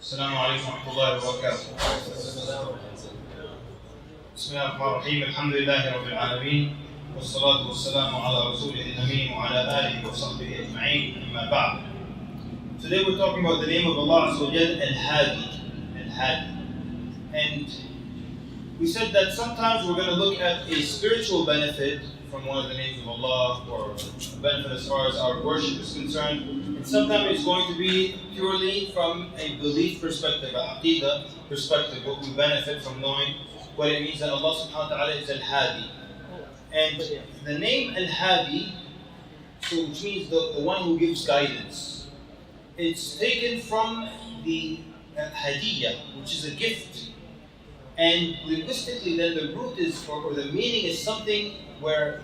السلام عليكم ورحمة الله وبركاته. بسم الله الرحمن الرحيم. الحمد لله رب العالمين والصلاة والسلام على رسوله الأمين وعلى آله وصحبه أجمعين. أما بعد. Today we're talking about the name of Allah Azza wa Jal, Al-Hadi. Al-Hadi. And we said that sometimes we're going to look at a spiritual benefit from one of the names of Allah, or a benefit as far as our worship is concerned. And sometimes it's going to be purely from a belief perspective, a aqidah perspective, what we benefit from knowing what it means that Allah subhanahu wa ta'ala is Al-Hadi. And the name Al-Hadi, so which means the one who gives guidance, it's taken from the hadiyah, which is a gift. And linguistically then the root is, or the meaning is something where,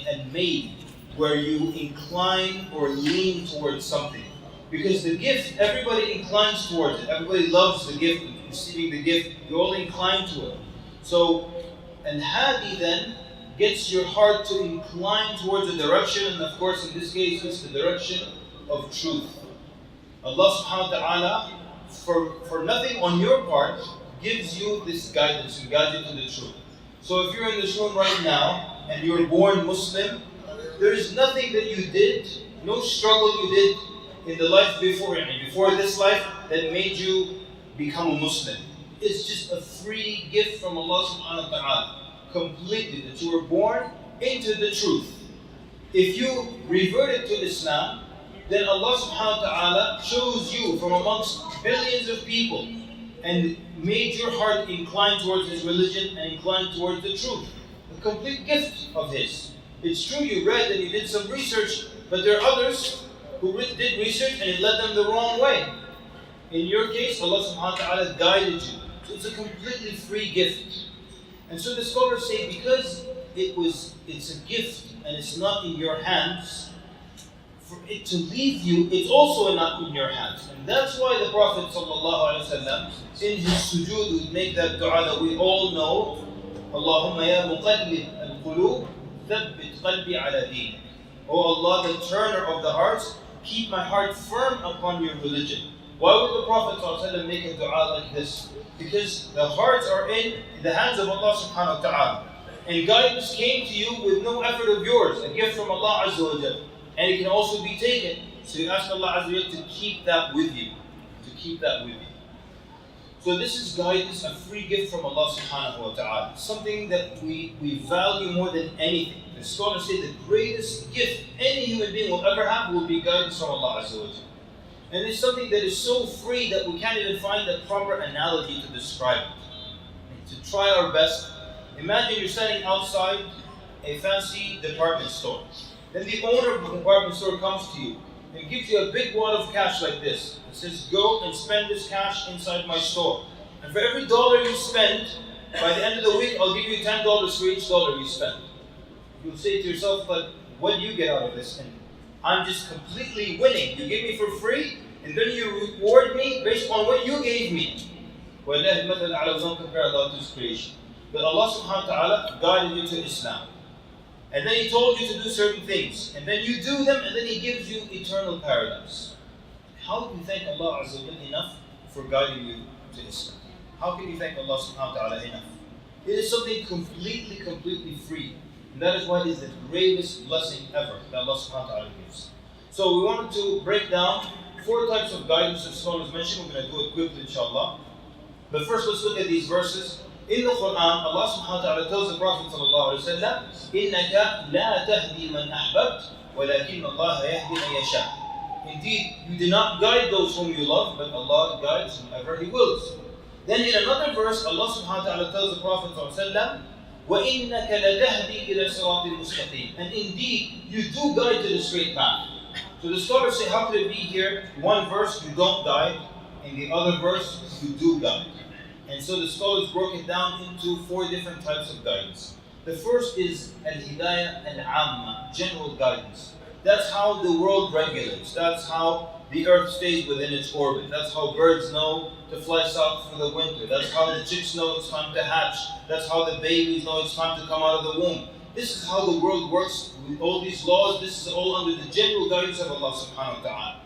al-mail, where you incline or lean towards something. Because the gift, everybody inclines towards it. Everybody loves the gift, receiving the gift. You all incline to it. So, Al-Hadi then gets your heart to incline towards a direction, and of course in this case it's the direction of truth. Allah subhanahu wa ta'ala, for nothing on your part, gives you this guidance and guides you to the truth. So if you're in this room right now and you're born Muslim, there is nothing that you did, no struggle you did in the life before this life that made you become a Muslim. It's just a free gift from Allah subhanahu wa ta'ala, completely, that you were born into the truth. If you reverted to Islam, then Allah subhanahu wa ta'ala chose you from amongst billions of people and made your heart incline towards His religion and incline towards the truth. A complete gift of His. It's true you read and you did some research, but there are others who did research and it led them the wrong way. In your case, Allah subhanahu wa ta'ala guided you. So it's a completely free gift. And so the scholars say because it's a gift and it's not in your hands, for it to leave you, it's also not in your hands. And that's why the Prophet ﷺ, in his sujood, would make that dua that we all know, Allahumma ya muqallib al-qulub, thabbit qalbi ala deenik. O Allah, the turner of the hearts, keep my heart firm upon your religion. Why would the Prophet ﷺ make a dua like this? Because the hearts are in the hands of Allah subhanahu wa ta'ala. And guidance came to you with no effort of yours, a gift from Allah Azza wa Jal. And it can also be taken. So you ask Allah Azza wa Jal to keep that with you. To keep that with you. So this is guidance, a free gift from Allah subhanahu wa ta'ala. Something that we value more than anything. The scholars say the greatest gift any human being will ever have will be guidance from Allah Azza wa Jal. And it's something that is so free that we can't even find a proper analogy to describe it. And to try our best, imagine you're standing outside a fancy department store. Then the owner of the department store comes to you and gives you a big wad of cash like this. It says, go and spend this cash inside my store. And for every dollar you spend, by the end of the week, I'll give you $10 for each dollar you spend. You'll say to yourself, but what do you get out of this? And I'm just completely winning. You give me for free, and then you reward me based on what you gave me. وَلَهِ الْمَثَلُ الْأَعْلَى. Don't compare Allah to His creation. But Allah subhanahu wa ta'ala guided you to Islam. And then He told you to do certain things. And then you do them, and then He gives you eternal paradise. How can you thank Allah Azza wa Jalla enough for guiding you to Islam? How can you thank Allah subhanahu wa ta'ala enough? It is something completely free. And that is why it is the greatest blessing ever that Allah subhanahu wa ta'ala gives. So we wanted to break down 4 types of guidance that scholars mentioned. We're going to do it quickly inshallah. But first let's look at these verses. In the Quran, Allah subhanahu wa ta'ala tells the Prophet sallallahu alayhi wa sallam, إِنَّكَ لَا تَهْدِي مَنْ أَحْبَبْتَ وَلَكِنَّ اللَّهَ يَهْدِي مَنْ يَشَاءُ. Indeed, you do not guide those whom you love, but Allah guides whomever He wills. Then in another verse, Allah subhanahu wa ta'ala tells the Prophet sallallahu alayhi wa sallam, وَإِنَّكَ لَتَهْدِي إِلَى صِرَاطٍ مُسْتَقِيمٍ. And indeed, you do guide to the straight path. So the scholars say, how could it be here? One verse, you don't guide, and the other verse, you do guide. And so the scholars broke it down into 4 different types of guidance. The first is al-hidayah al-amma, general guidance. That's how the world regulates. That's how the earth stays within its orbit. That's how birds know to fly south for the winter. That's how the chicks know it's time to hatch. That's how the babies know it's time to come out of the womb. This is how the world works with all these laws. This is all under the general guidance of Allah subhanahu wa ta'ala.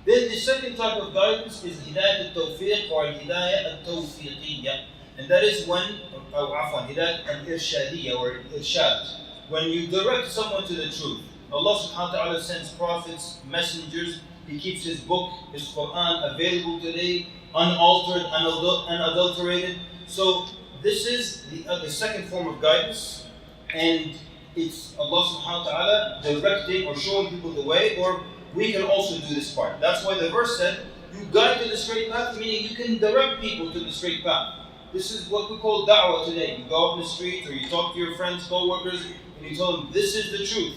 Then the second type of guidance is Hidayat al-Tawfiq or Hidayat al-Tawfiqiyya. And that is when, Hidayat al-Irshadiyya or Irshad. When you direct someone to the truth. Allah subhanahu wa ta'ala sends prophets, messengers. He keeps His book, His Quran available today, unaltered, unadulterated. So this is the second form of guidance. And it's Allah subhanahu wa ta'ala directing or showing people the way, or we can also do this part. That's why the verse said, you guide to the straight path, meaning you can direct people to the straight path. This is what we call da'wah today. You go out in the street or you talk to your friends, co-workers, and you tell them, this is the truth.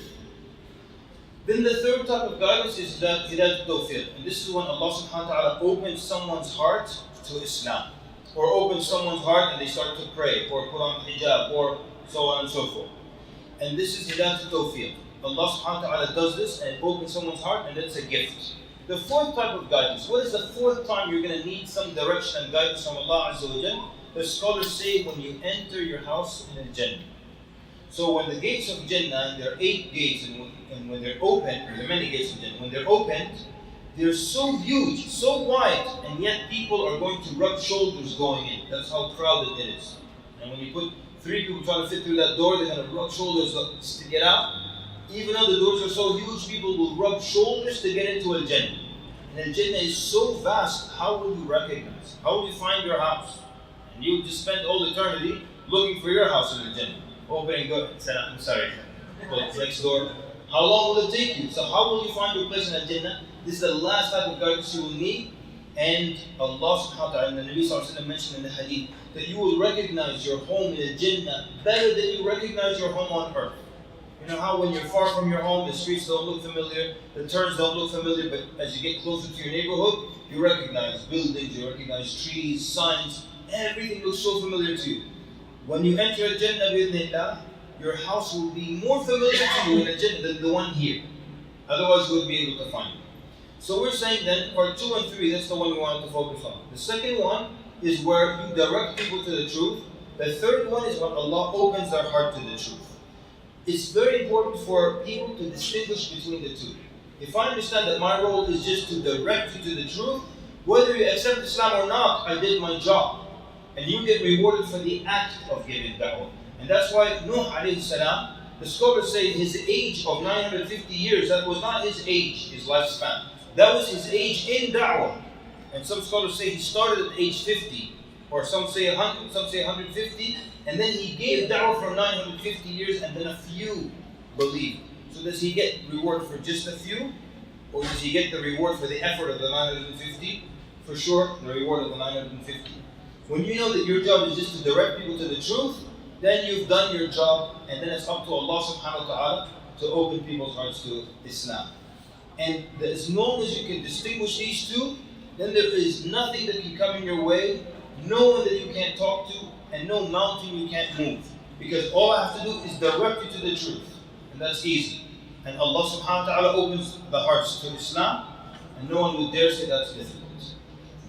Then the third type of guidance is Hidayat al-Tawfiq. And this is when Allah subhanahu wa ta'ala opens someone's heart to Islam. Or opens someone's heart and they start to pray, or put on hijab, or so on and so forth. And this is Hidayat al-Tawfiq. Allah subhanahu wa ta'ala does this and opens someone's heart, and that's a gift. The fourth type of guidance. What is the fourth time you're going to need some direction and guidance from Allah Azza wa Jal? The scholars say when you enter your house in Al-Jannah. So when the gates of Jannah, there are 8 gates, and when they're open, there are many gates of Jannah, when they're opened, they're so huge, so wide, and yet people are going to rub shoulders going in. That's how crowded it is. And when you put 3 people trying to fit through that door, they're going to rub shoulders to get out. Even though the doors are so huge, people will rub shoulders to get into Al-Jannah. And Al-Jannah is so vast, how will you recognize? How will you find your house? And you just spend all eternity looking for your house in Al-Jannah. Opening door, I'm sorry, next door. How long will it take you? So how will you find your place in Al-Jannah? This is the last type of guidance you will need. And Allah subhanahu wa ta'ala, and the Nabi sallallahu alayhi wa sallam mentioned in the hadith, that you will recognize your home in Al-Jannah better than you recognize your home on earth. You know how when you're far from your home, the streets don't look familiar, the turns don't look familiar, but as you get closer to your neighborhood, you recognize buildings, you recognize trees, signs, everything looks so familiar to you. When you enter Al-Jannah bi'idhnillah, your house will be more familiar to you in Al-Jannah than the one here. Otherwise you wouldn't be able to find it. So we're saying then, part 2 and 3, that's the one we wanted to focus on. The second one is where you direct people to the truth. The third one is when Allah opens their heart to the truth. It's very important for people to distinguish between the two. If I understand that my role is just to direct you to the truth, whether you accept Islam or not, I did my job. And you get rewarded for the act of giving da'wah. And that's why Nuh alayhi salam, the scholars say his age of 950 years, that was not his age, his lifespan. That was his age in da'wah. And some scholars say he started at age 50, or some say 100, some say 150, and then he gave da'wah for 950 years, and then a few believed. So does he get reward for just a few? Or does he get the reward for the effort of the 950? For sure, the reward of the 950. When you know that your job is just to direct people to the truth, then you've done your job, and then it's up to Allah subhanahu wa ta'ala to open people's hearts to Islam. And as long as you can distinguish these two, then there is nothing that can come in your way, no one that you can't talk to, and no mountain you can't move. Because all I have to do is direct you to the truth. And that's easy. And Allah subhanahu wa ta'ala opens the hearts to Islam, and no one would dare say that's difficult.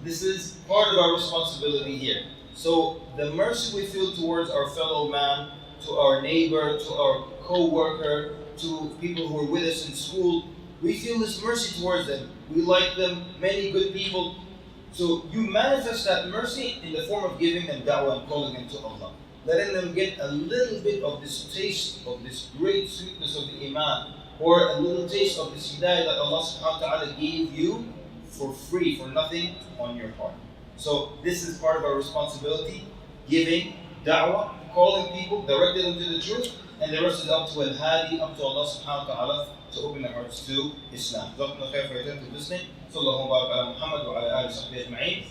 This is part of our responsibility here. So the mercy we feel towards our fellow man, to our neighbor, to our co-worker, to people who are with us in school, we feel this mercy towards them. We like them, many good people. So you manifest that mercy in the form of giving them da'wah and calling them to Allah. Letting them get a little bit of this taste of this great sweetness of the Iman, or a little taste of this hidayah that Allah subhanahu wa ta'ala gave you for free, for nothing, on your heart. So this is part of our responsibility, giving da'wah, calling people, directing them to the truth, and the rest is up to Al-Hadi, up to Allah subhanahu wa ta'ala to open their hearts to Islam. Jazakumullah khair for your attentive listening. Sallallahu wa barak ala Muhammad wa ala alihi wa sahbihi ajma'in.